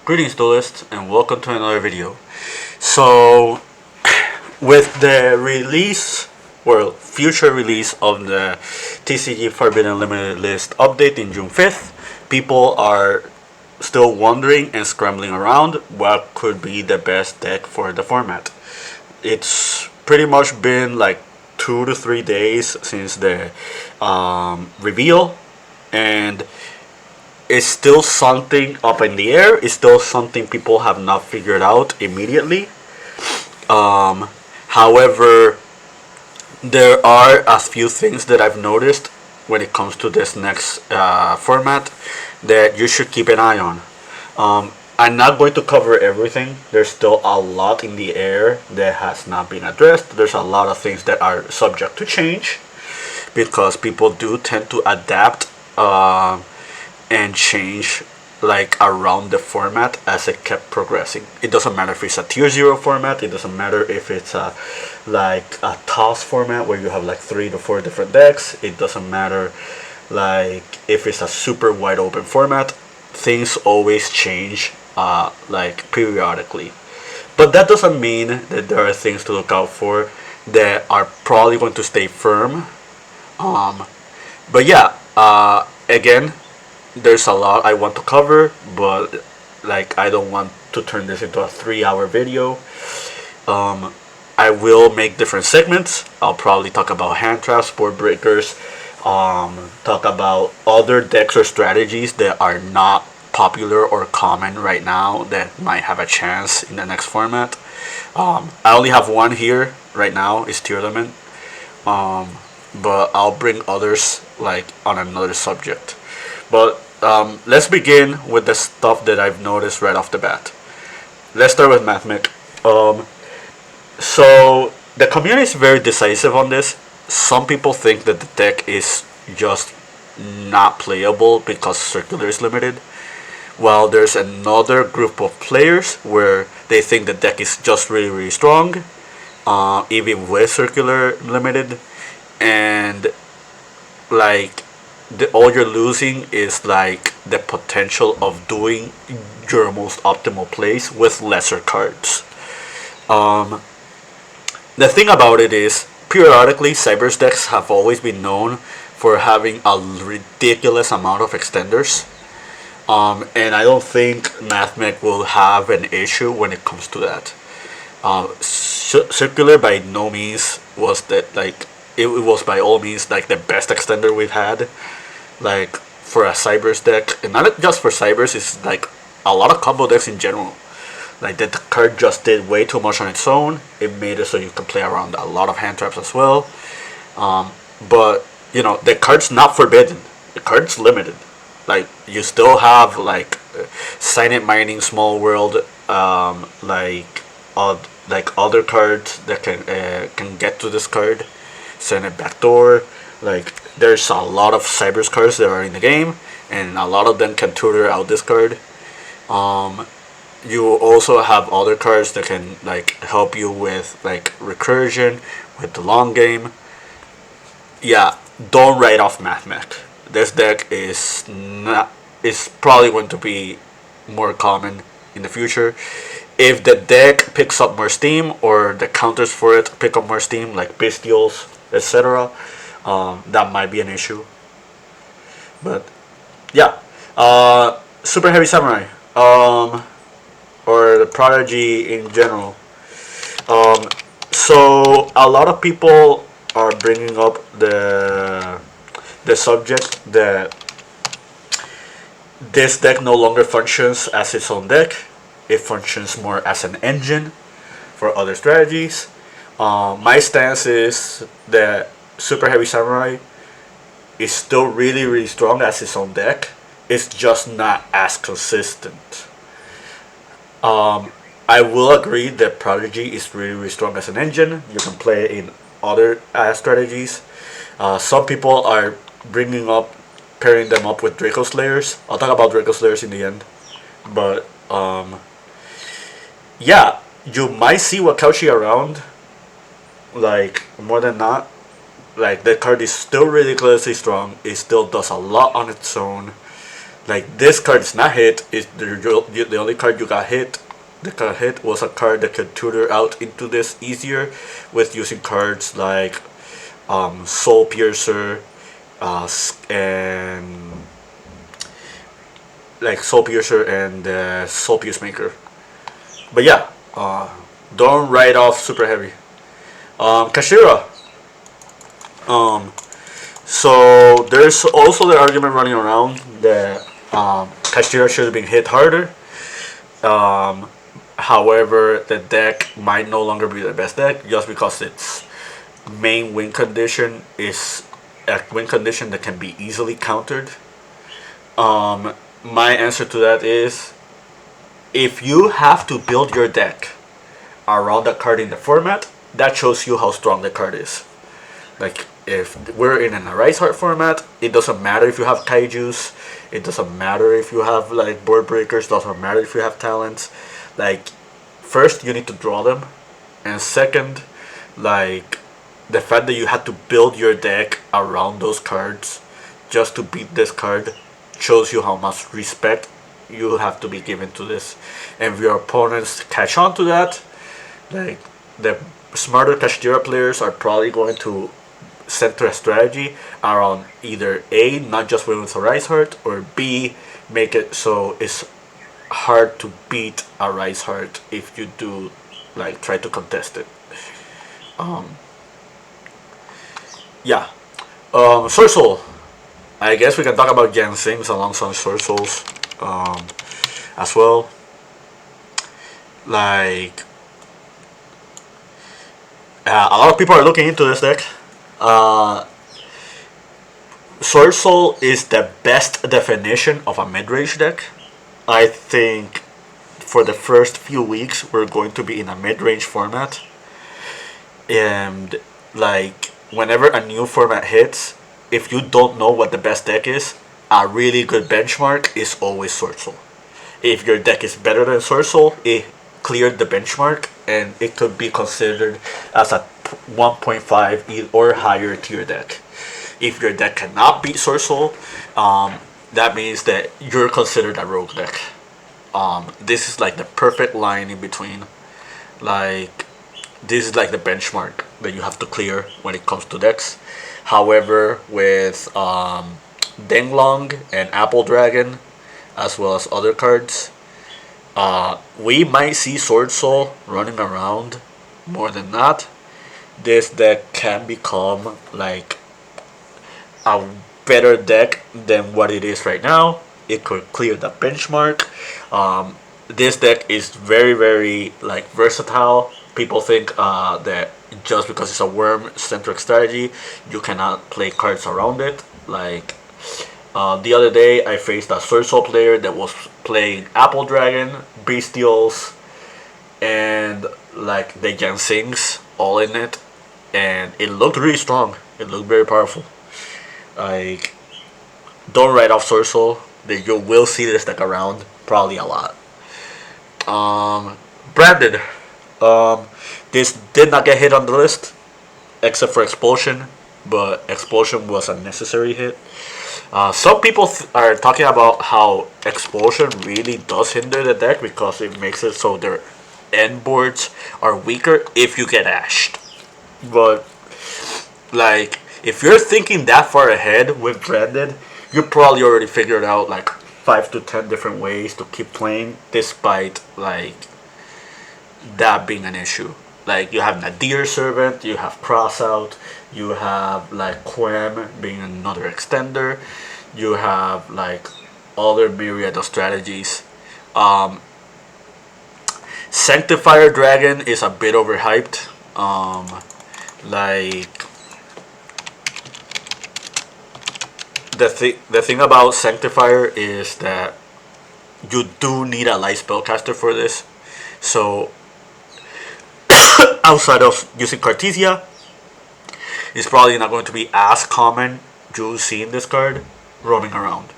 Greetings duelists and welcome to another video. So with the release or future release of the TCG Forbidden Limited List update in June 5th, people are still wondering and scrambling around what could be the best deck for the format. It's pretty much been like 2 to 3 days since the reveal, and it's still something up in the air. It's still something people have not figured out immediately. However, there are a few things that I've noticed when it comes to this next format that you should keep an eye on. I'm not going to cover everything. There's still a lot in the air that has not been addressed. There's a lot of things that are subject to change because people do tend to adapt and change like around the format as it kept progressing. It doesn't matter if it's a tier 0 format. It doesn't matter if it's a toss format where you have like 3 to 4 different decks. It doesn't matter like if it's a super wide open format. Things always change like periodically, but that doesn't mean that there are things to look out for that are probably going to stay firm. But yeah, again, there's a lot I want to cover, but like I don't want to turn this into a 3-hour video. I will make different segments. I'll probably talk about hand traps, board breakers, talk about other decks or strategies that are not popular or common right now that might have a chance in the next format. I only have one here right now, is Tier Limit, but I'll bring others like on another subject. But let's begin with the stuff that I've noticed right off the bat. Let's start with Mathmic. So the community is very decisive on this. Some people think that the deck is just not playable because Circular is limited, while there's another group of players where they think the deck is just really, really strong, even with Circular limited, and like all you're losing is like the potential of doing your most optimal plays with lesser cards. The thing about it is, periodically, Cyber's decks have always been known for having a ridiculous amount of extenders. And I don't think Mathmech will have an issue when it comes to that. Circular by no means was that like it was by all means like the best extender we've had, like for a Cybers deck, and not just for Cybers. It's like a lot of combo decks in general. Like the card just did way too much on its own. It made it so you can play around a lot of hand traps as well. But you know the card's not forbidden. The card's limited. Like you still have like Silent Mining, Small World, like other cards that can get to this card. Senate Backdoor. Like there's a lot of Cybers cards that are in the game, and a lot of them can tutor out this card. You also have other cards that can like help you with like recursion, with the long game. Yeah, don't write off Mathmech. This deck is probably going to be more common in the future. If the deck picks up more steam or the counters for it pick up more steam, like Bestials, etc., that might be an issue. But yeah, Super Heavy Samurai, or the Prodigy in general. So a lot of people are bringing up the subject that this deck no longer functions as its own deck. It functions more as an engine for other strategies. My stance is that Super Heavy Samurai is still really, really strong as its own deck. It's just not as consistent. I will agree that Prodigy is really, really strong as an engine. You can play it in other strategies. Some people are bringing up, pairing them up with Draco Slayers. I'll talk about Draco Slayers in the end. But yeah, you might see Wakaushi around, like more than not. Like that card is still ridiculously strong. It still does a lot on its own. Like this card is not hit. Is the only card you got hit. The card hit was a card that could tutor out into this easier with using cards like Soul Piercer, and like Soul Piercer and Soul Peacemaker. But yeah, don't write off super heavy. Kashira. Um, so there's also the argument running around that Kashira should have been hit harder. Um, However, the deck might no longer be the best deck just because its main win condition is a win condition that can be easily countered. My answer to that is if you have to build your deck around that card in the format, that shows you how strong the card is. Like if we're in an Arise Heart format, it doesn't matter if you have kaijus, it doesn't matter if you have like board breakers, doesn't matter if you have talents. Like first you need to draw them, and second, like the fact that you had to build your deck around those cards just to beat this card shows you how much respect you have to be given to this. And if your opponents catch on to that, like the smarter Kashtira players are probably going to center a strategy around either A, not just win with a Rise Heart, or B, make it so it's hard to beat a Rise Heart if you do like try to contest it. Yeah. Sword Soul. I guess we can talk about Jansings alongside Sword Souls as well. Like a lot of people are looking into this deck. Sword Soul is the best definition of a mid-range deck. I think for the first few weeks we're going to be in a mid-range format, and like whenever a new format hits, if you don't know what the best deck is, a really good benchmark is always Sword Soul. If your deck is better than Sword Soul, it cleared the benchmark and it could be considered as a 1.5 or higher tier deck. If your deck cannot beat Sword Soul, that means that you're considered a rogue deck. This is like the perfect line in between. Like this is like the benchmark that you have to clear when it comes to decks. However, with Denglong and Apple Dragon, as well as other cards, we might see Sword Soul running around more than not. This deck can become like a better deck than what it is right now. It could clear the benchmark. This deck is very like versatile. People think that just because it's a worm centric strategy, you cannot play cards around it. Like the other day, I faced a Sword Soul player that was playing Apple Dragon, Bestials, and like the Jansings all in it, and it looked really strong. It looked very powerful. Like, don't write off Sword Soul. That you will see this deck around probably a lot. Branded. This did not get hit on the list, except for Expulsion, but Expulsion was a necessary hit. Some people are talking about how Expulsion really does hinder the deck because it makes it so their end boards are weaker if you get ashed. But like, if you're thinking that far ahead with Branded, you probably already figured out like 5 to 10 different ways to keep playing despite like that being an issue. Like you have Nadir Servant, you have Crossout, you have like Quem being another extender, you have like other myriad of strategies. Sanctifier Dragon is a bit overhyped. Like the thing about Sanctifier is that you do need a light spellcaster for this. So outside of using Cartesia, it's probably not going to be as common you seeing this card roaming around.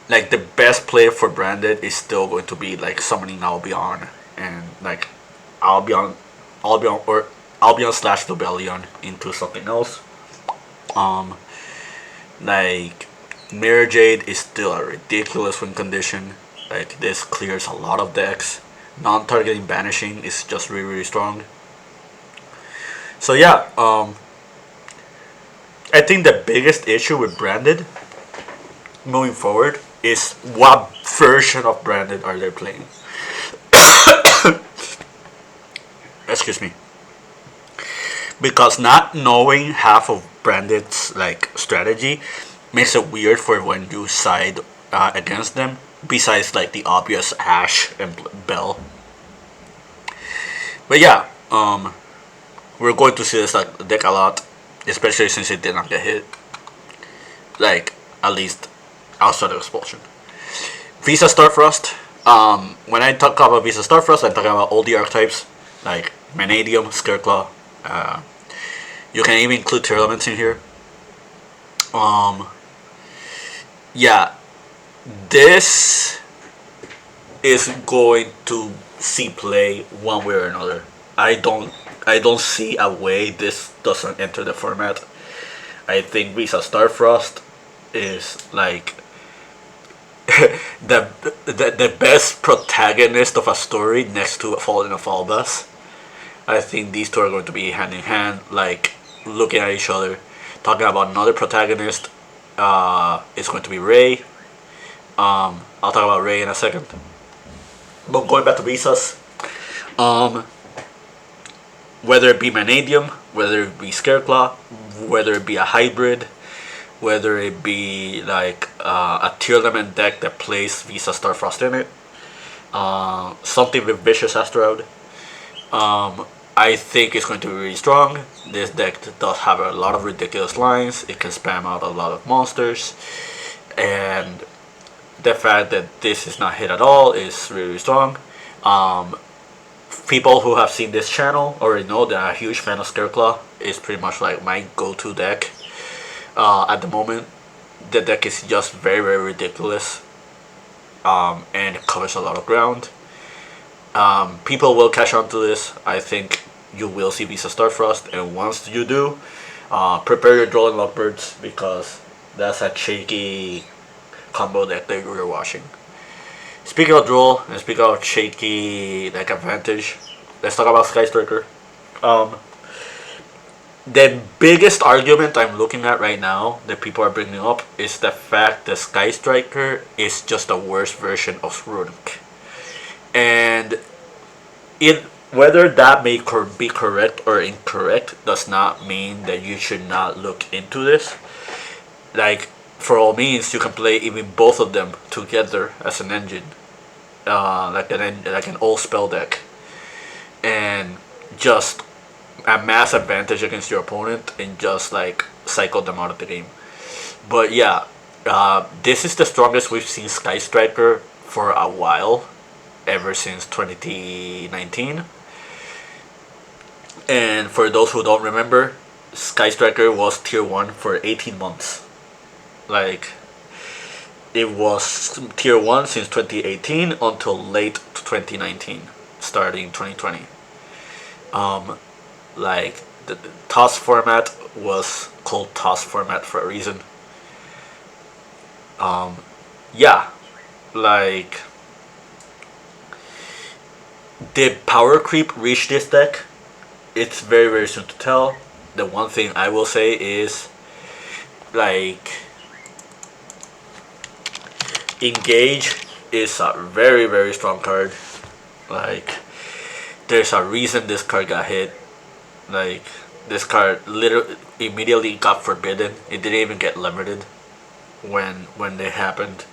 Like the best play for Branded is still going to be like summoning Albion and like Albion or Albion /Rebellion into something else. Like Mirror Jade is still a ridiculous win condition. Like, this clears a lot of decks. Non-targeting banishing is just really, really strong. So yeah, I think the biggest issue with Branded moving forward is what version of Branded are they playing. Excuse me. Because not knowing half of Branded's like strategy makes it weird for when you side against them. Besides like the obvious Ash and Bell. But yeah, we're going to see this deck a lot, especially since it did not get hit. Like, at least outside of Expulsion. Visa Starfrost. When I talk about Visa Starfrost, I'm talking about all the archetypes, like Vanadium, Scareclaw. You can even include Tearlaments in here. Yeah, this is going to see play one way or another. I don't see a way this doesn't enter the format. I think Visa Starfrost is like the best protagonist of a story next to Fallen of Albas. I think these two are going to be hand in hand, like looking at each other. Talking about another protagonist, it's going to be Ray. I'll talk about Ray in a second. But going back to Visas, whether it be Vanadium, whether it be Scareclaw, whether it be a hybrid, whether it be like a Tearlament deck that plays Visa Starfrost in it, something with Vicious Asteroid, I think it's going to be really strong. This deck does have a lot of ridiculous lines. It can spam out a lot of monsters, and the fact that this is not hit at all is really strong. People who have seen this channel already know that I'm a huge fan of Scareclaw. It's pretty much like my go-to deck at the moment. The deck is just very, very ridiculous, and it covers a lot of ground. People will catch on to this. I think you will see Visa Starfrost, and once you do, prepare your Droll and Lockbirds, because that's a shaky combo deck that you're watching. Speaking of Droll, and speaking of shaky like advantage, let's talk about Sky Striker. The biggest argument I'm looking at right now that people are bringing up is the fact that Sky Striker is just a worse version of Runic. And whether that may be correct or incorrect does not mean that you should not look into this. Like, for all means, you can play even both of them together as an engine, like an old spell deck, and just a mass advantage against your opponent and just like cycle them out of the game. But yeah, this is the strongest we've seen Sky Striker for a while, ever since 2019. And for those who don't remember, Sky Striker was tier 1 for 18 months. Like, it was tier 1 since 2018 until late 2019, starting 2020. Like, the TOS format was called TOS format for a reason. Yeah, like, did power creep reach this deck? It's very, very soon to tell. The one thing I will say is, like, Engage is a very, very strong card. Like, there's a reason this card got hit. Like, this card literally immediately got forbidden. It didn't even get limited when they happened,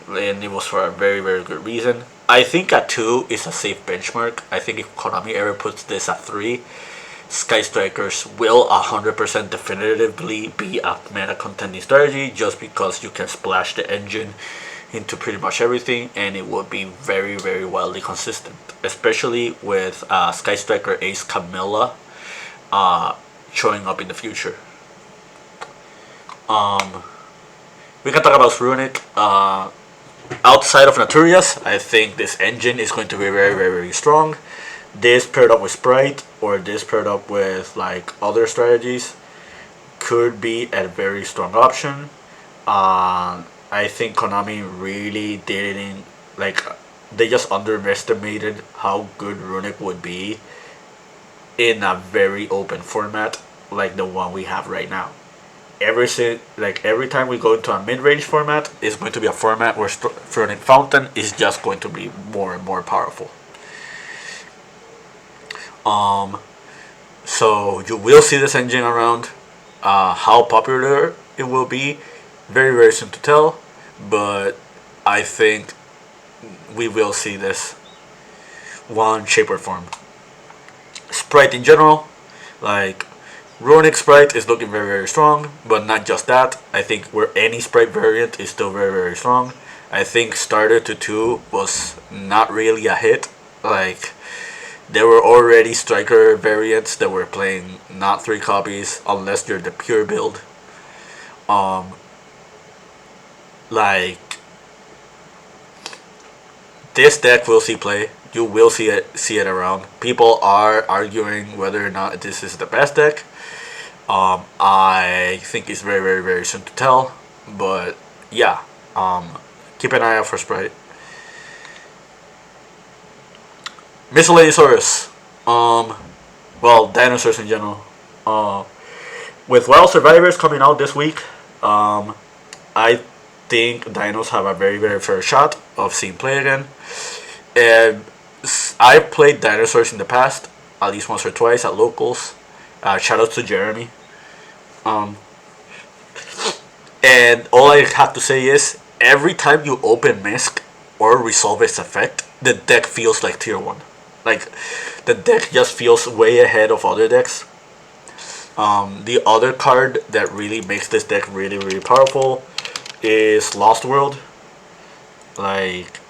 and it was for a very, very good reason. I think at 2 is a safe benchmark. I think if Konami ever puts this at 3, Sky Strikers will 100% definitively be a meta contending strategy, just because you can splash the engine into pretty much everything, and it would be very, very wildly consistent, especially with Sky Striker Ace Camilla showing up in the future. We can talk about Runic. Outside of Naturias, I think this engine is going to be very, very, very strong. This paired up with Sprite, or this paired up with like other strategies, could be a very strong option. I think Konami really didn't like. They just underestimated how good Runic would be in a very open format like the one we have right now. Every time we go into a mid-range format, it's going to be a format where Runic Fountain is just going to be more and more powerful. Um, so you will see this engine around. How popular it will be, very very soon to tell, but I think we will see this one shape or form. Sprite in general, like Runic Sprite is looking very very strong, but not just that. I think where any Sprite variant is still very very strong. I think starter to 2 was not really a hit. Like there were already striker variants that were playing not 3 copies unless you're the pure build. Um, like this deck will see play. You will see it around. People are arguing whether or not this is the best deck. I think it's very very very soon to tell. But yeah, keep an eye out for Sprite. Miscellaneous. Well, dinosaurs in general. With Wild Survivors coming out this week, I think dinos have a very very fair shot of seeing play again. And I've played dinosaurs in the past, at least once or twice at locals. Shout out to Jeremy. Um, and all I have to say is, every time you open Misk or resolve its effect, the deck feels like tier 1. Like, the deck just feels way ahead of other decks. The other card that really makes this deck really really powerful is Lost World. Like,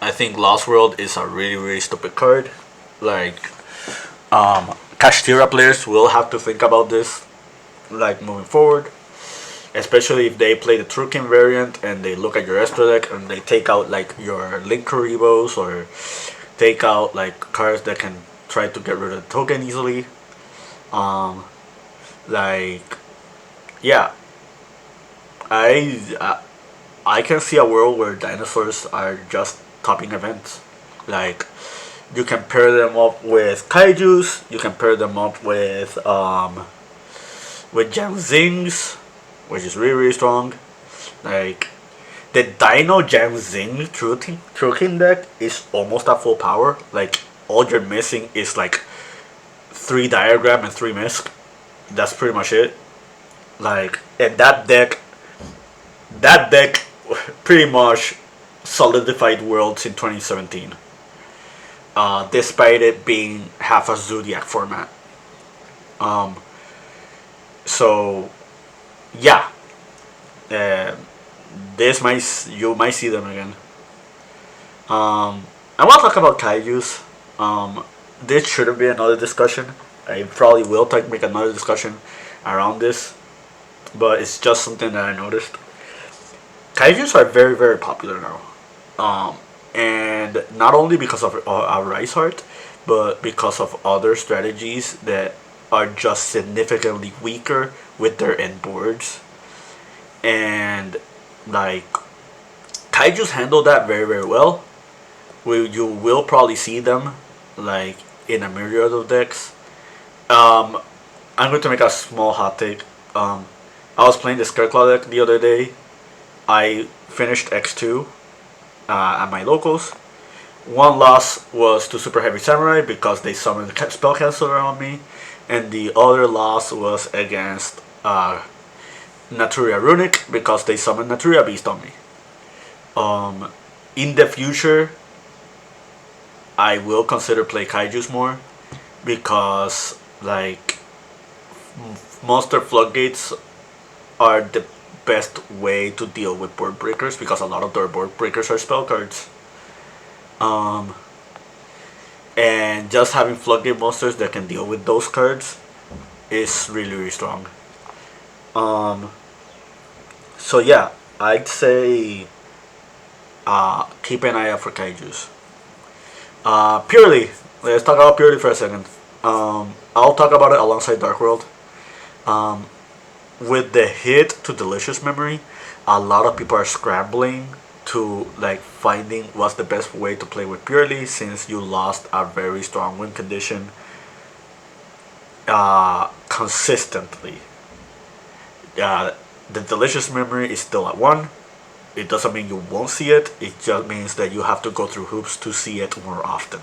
I think Lost World is a really really stupid card. Like, Kashtira players will have to think about this, like moving forward, especially if they play the Trukin variant and they look at your extra deck and they take out like your Link Karibos or take out like cards that can try to get rid of the token easily. Um, like, yeah, I can see a world where dinosaurs are just topping events. Like, you can pair them up with kaijus. You can pair them up with Janzings, which is really really strong. Like, the Dino Janzing Trukin deck is almost at full power. Like, all you're missing is like 3 diagram and 3 misc. That's pretty much it. Like, and that deck pretty much solidified Worlds in 2017. Despite it being half a Zodiac format. Um, so yeah, uh, you might see them again. I want to talk about kaijus. This shouldn't be another discussion. I probably will make another discussion around this, but it's just something that I noticed. Kaijus are very very popular now, and not only because of Rise Heart, but because of other strategies that are just significantly weaker with their end boards, and like Kaijus handle that very very well. You will probably see them like in a myriad of decks. Um, I'm going to make a small hot take. I was playing the Scareclaw deck the other day. I finished X2 at my locals. One loss was to Super Heavy Samurai because they summoned the spell canceller on me, and the other loss was against Naturia Runic because they summoned Naturia Beast on me. In the future, I will consider play Kaijus more because like monster floodgates are the best way to deal with board breakers because a lot of their board breakers are spell cards. And just having floodgate monsters that can deal with those cards is really really strong. So yeah, I'd say keep an eye out for kaijus. Purely, let's talk about Purely for a second. I'll talk about it alongside Dark World. Um, with the hit to Delicious Memory, a lot of people are scrambling to like finding what's the best way to play with Purely, since you lost a very strong win condition consistently. Uh, the Delicious Memory is still at 1. It doesn't mean you won't see it. It just means that you have to go through hoops to see it more often.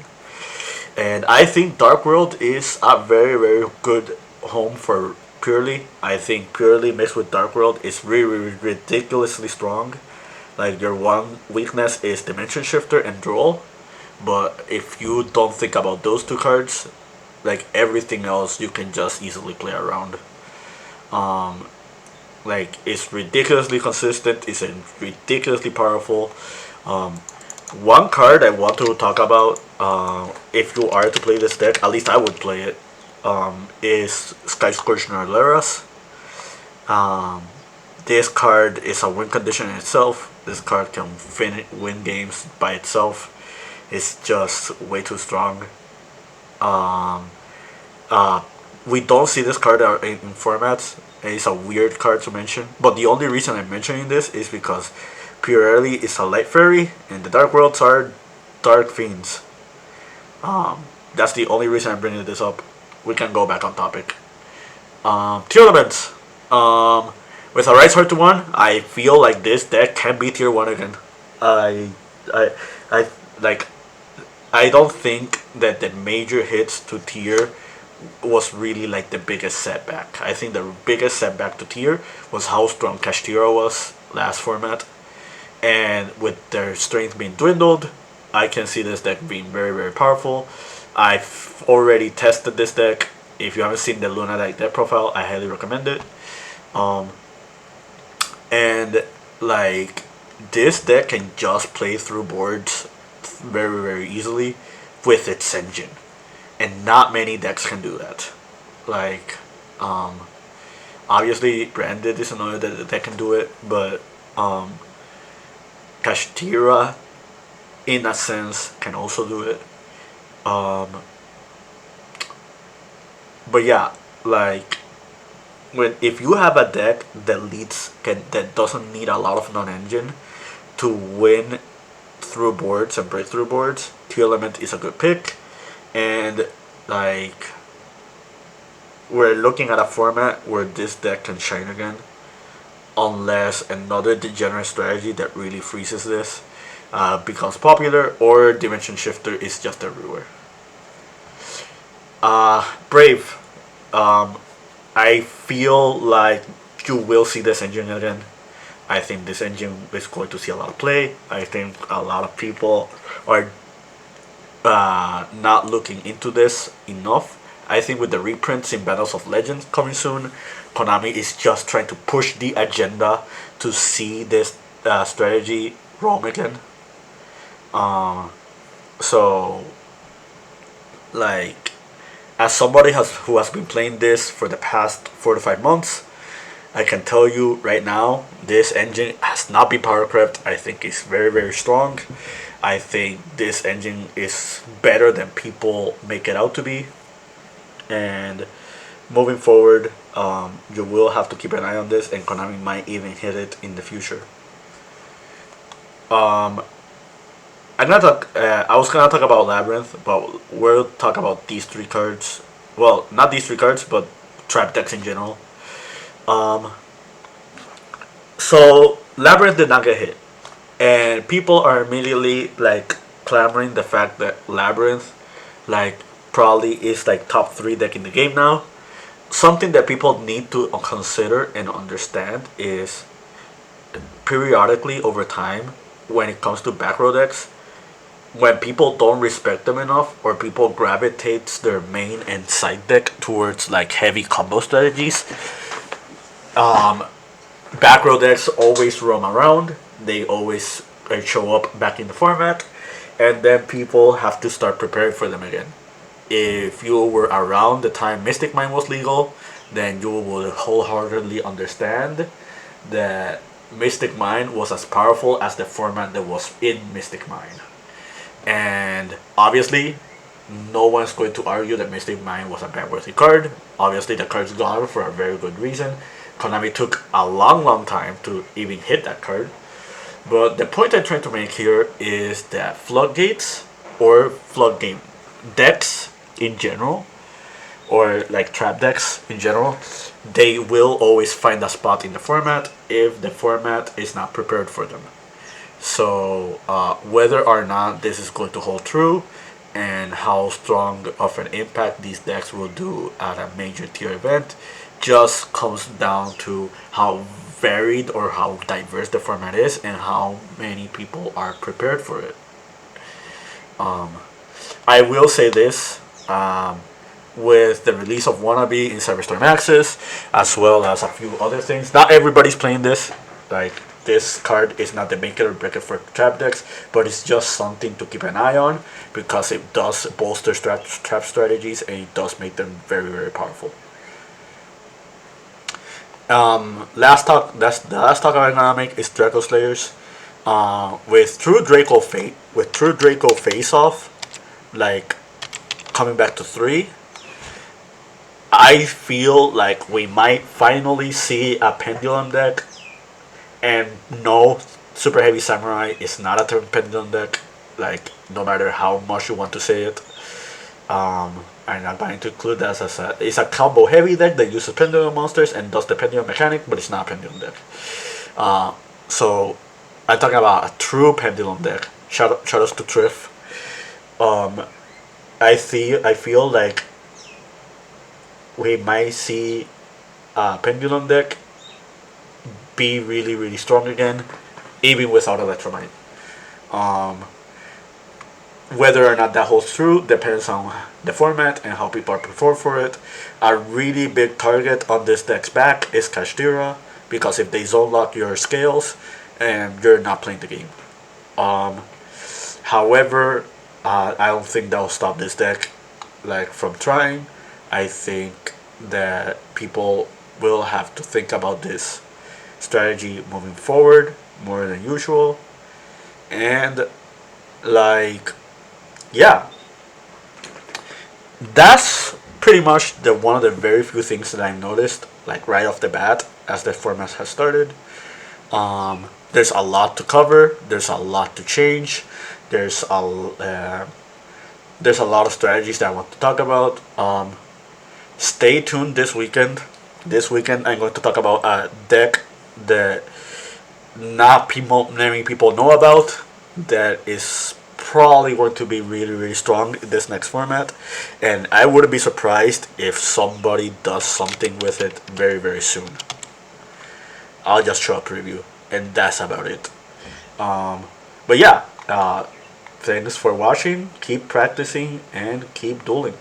And I think Dark World is a very, very good home for Purely. I think Purely mixed with Dark World is really, really ridiculously strong. Like, your one weakness is Dimension Shifter and Droll. But if you don't think about those two cards, like everything else you can just easily play around. Um, like, it's ridiculously consistent, it's ridiculously powerful. Um, One card I want to talk about, if you are to play this deck, at least I would play it, is Sky Scourge Narleras. Um, this card is a win condition in itself. This card can win games by itself. It's just way too strong. Um, uh, we don't see this card in formats. It's a weird card to mention, but the only reason I'm mentioning this is because Purely is a light fairy, and the Dark Worlds are dark fiends. That's the only reason I'm bringing this up. We can go back on topic. Tier elements. With a Rise Heart to 1, I feel like this deck can be tier 1 again. I, I, I like. I don't think that the major hits to tier was really like the biggest setback. I think the biggest setback to tier was how strong Kashtira was last format. And with their strength being dwindled, I can see this deck being very, very powerful. I've already tested this deck. If you haven't seen the Lunatic deck profile, I highly recommend it. Um, and like, this deck can just play through boards very, very easily with its engine, and not many decks can do that. Like, obviously Branded is another that can do it, but Kashtira, in a sense, can also do it. Um, but yeah, like, when if you have a deck that doesn't need a lot of non-engine to win through boards and break through boards, Teal Element is a good pick. And like, we're looking at a format where this deck can shine again, unless another degenerate strategy that really freezes this becomes popular, or Dimension Shifter is just everywhere. Brave. I feel like you will see this engine again. I think this engine is going to see a lot of play. I think a lot of people are not looking into this enough. I think with the reprints in Battles of Legends coming soon, Konami is just trying to push the agenda to see this strategy roam again. So, like, as somebody who has been playing this for the past 4 to 5 months, I can tell you right now, this engine has not been power crept. I think it's very, very strong. I think this engine is better than people make it out to be. And moving forward, you will have to keep an eye on this, and Konami might even hit it in the future. I was gonna talk about Labyrinth, but we'll talk about these 3 cards. Well, not these 3 cards, but trap decks in general. So Labyrinth did not get hit, and people are immediately like clamoring the fact that Labyrinth, like, probably is like top 3 deck in the game now. Something that people need to consider and understand is, periodically over time, when it comes to back row decks, when people don't respect them enough, or people gravitates their main and side deck towards like heavy combo strategies, back row decks always roam around. They always show up back in the format, and then people have to start preparing for them again. If you were around the time Mystic Mine was legal, then you will wholeheartedly understand that Mystic Mine was as powerful as the format that was in Mystic Mine. And obviously, no one's going to argue that Mystic Mine was a bad worthy card. Obviously, the card's gone for a very good reason. Konami took a long time to even hit that card. But the point I'm trying to make here is that floodgates or floodgate decks in general, or like trap decks in general, they will always find a spot in the format if the format is not prepared for them. So whether or not this is going to hold true and how strong of an impact these decks will do at a major tier event just comes down to how varied or how diverse the format is and how many people are prepared for it. I will say this, with the release of Wannabe in Cyberstorm Access, as well as a few other things. Not everybody's playing this. Like, this card is not the make it or break it for trap decks, but it's just something to keep an eye on because it does bolster trap strategies and it does make them very, very powerful. Last talk. That's the last talk I'm gonna make is Draco Slayers. With True Draco Face Off, like coming back to 3, I feel like we might finally see a pendulum deck. And no, Super Heavy Samurai is not a turn pendulum deck. Like, no matter how much you want to say it. I'm not going to include that as it's a combo heavy deck that uses pendulum monsters and does the pendulum mechanic, but it's not a pendulum deck. So I'm talking about a true pendulum deck. Shout outs to Triff. I feel like we might see a pendulum deck be really, really strong again, even without Electromite. Whether or not that holds true depends on the format and how people are prepared for it. A really big target on this deck's back is Kashtira, because if they zone lock your scales, and you're not playing the game. However, I don't think that'll stop this deck like from trying. I think that people will have to think about this strategy moving forward more than usual, and like, yeah, that's pretty much the one of the very few things that I noticed like right off the bat as the format has started. There's a lot to cover. There's a lot to change. There's there's a lot of strategies that I want to talk about. Stay tuned this weekend. This weekend I'm going to talk about a deck that not many people know about, that is probably going to be really, really strong in this next format, and I wouldn't be surprised if somebody does something with it very, very soon. I'll just show a preview, and that's about it. But yeah, thanks for watching. Keep practicing and keep dueling.